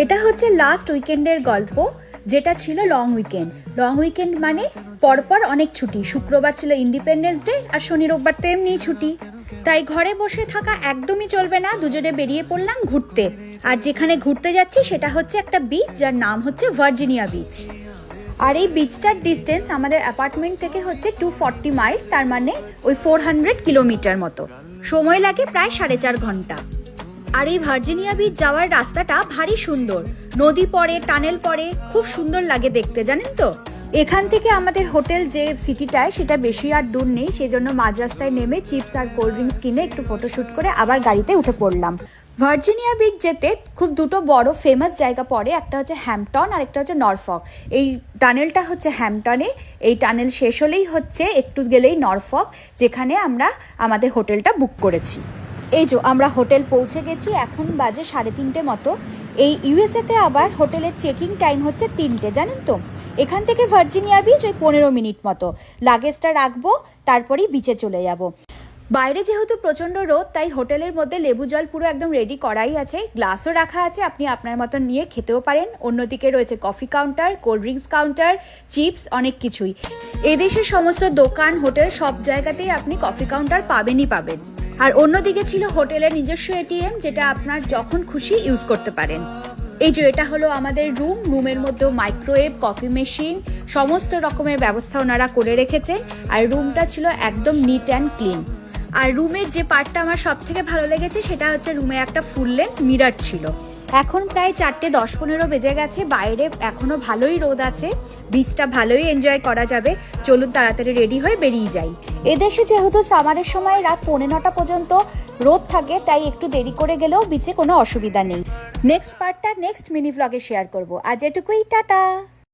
এটা হচ্ছে লাস্ট উইকেন্ডের গল্প, যেটা ছিল লং উইকেন্ড। লং উইকেন্ড মানে পরপর অনেক ছুটি। শুক্রবার ছিল ইন্ডিপেন্ডেন্স ডে, আর শনি রোববার তো এমনিই ছুটি। তাই ঘরে বসে থাকা একদমই চলবে না, দুজনে বেরিয়ে পড়লাম ঘুরতে। আর যেখানে ঘুরতে যাচ্ছি সেটা হচ্ছে একটা বিচ, যার নাম হচ্ছে ভার্জিনিয়া বিচ। আর এই বিচটার ডিস্টেন্স আমাদের অ্যাপার্টমেন্ট থেকে হচ্ছে 240 মাইলস, তার মানে ওই 400 কিলোমিটার মতো। সময় লাগে প্রায় 4.5 ঘন্টা। আর এই ভার্জিনিয়া বিচ যাওয়ার রাস্তাটা ভারী সুন্দর, নদী পড়ে, টানেল পড়ে, খুব সুন্দর লাগে দেখতে, জানেন তো। এখান থেকে আমাদের হোটেল যে সিটিটায় সেটা বেশি আর দূর নেই, সেজন্য মাঝ রাস্তায় নেমে চিপস আর কোল্ড ড্রিঙ্কস কিনে একটু ফটোশ্যুট করে আবার গাড়িতে উঠে পড়লাম। ভার্জিনিয়া বিচ যেতে খুব দুটো বড় ফেমাস জায়গা পড়ে, একটা হচ্ছে হ্যাম্পটন আর একটা হচ্ছে নরফক। এই টানেলটা হচ্ছে হ্যাম্পটনে, এই টানেল শেষ হলেই হচ্ছে একটু গেলেই নরফক, যেখানে আমরা আমাদের হোটেলটা বুক করেছি। এই যে আমরা হোটেল পৌঁছে গেছি, এখন বাজে 3:30 মতো। এই ইউএসএতে আবার হোটেলের চেকিং টাইম হচ্ছে 3টে, জানেন তো। এখান থেকে ভার্জিনিয়া বিচ ওই 15 মিনিট মতো। লাগেজটা রাখবো, তারপরেই বিচে চলে যাব। বাইরে যেহেতু প্রচণ্ড রোদ, তাই হোটেলের মধ্যে লেবু জল পুরো একদম রেডি করাই আছে, গ্লাসও রাখা আছে, আপনি আপনার মতন নিয়ে খেতেও পারেন। অন্যদিকে রয়েছে coffee counter, cold drinks counter, chips, অনেক কিছুই। এদেশের সমস্ত দোকান, হোটেল সব জায়গাতেই আপনি কফি কাউন্টার পাবেনই পাবেন। আর অন্যদিকে ছিল হোটেলের নিজস্ব এটিএম, যেটা আপনার যখন খুশি ইউজ করতে পারেন। এই যে এটা হলো আমাদের রুমের মধ্যেও মাইক্রোওয়েভ, কফি মেশিন, সমস্ত রকমের ব্যবস্থা ওনারা করে রেখেছেন। আর রুমটা ছিল একদম নিট অ্যান্ড ক্লিন। আর রুমের যে পার্টটা আমার সব থেকে ভালো লেগেছে সেটা হচ্ছে রুমে একটা ফুল লেন্থ মিরর ছিল। এখন প্রায় 4:10-15 বেজে গেছে, বাইরে এখনো ভালোই রোদ আছে, বিচটা ভালোই এনজয় করা যাবে। চলুন তাড়াতাড়ি রেডি হয়ে বেরিয়ে যাই। এদেশে যেহেতু সামারের সময় রাত 9:45 পর্যন্ত রোদ থাকে, তাই একটু দেরি করে গেলেও বিচে কোনো অসুবিধা নেই। নেক্সট পার্টটা নেক্সট মিনি ভ্লগে শেয়ার করব। আজ এটুকুই, টাটা।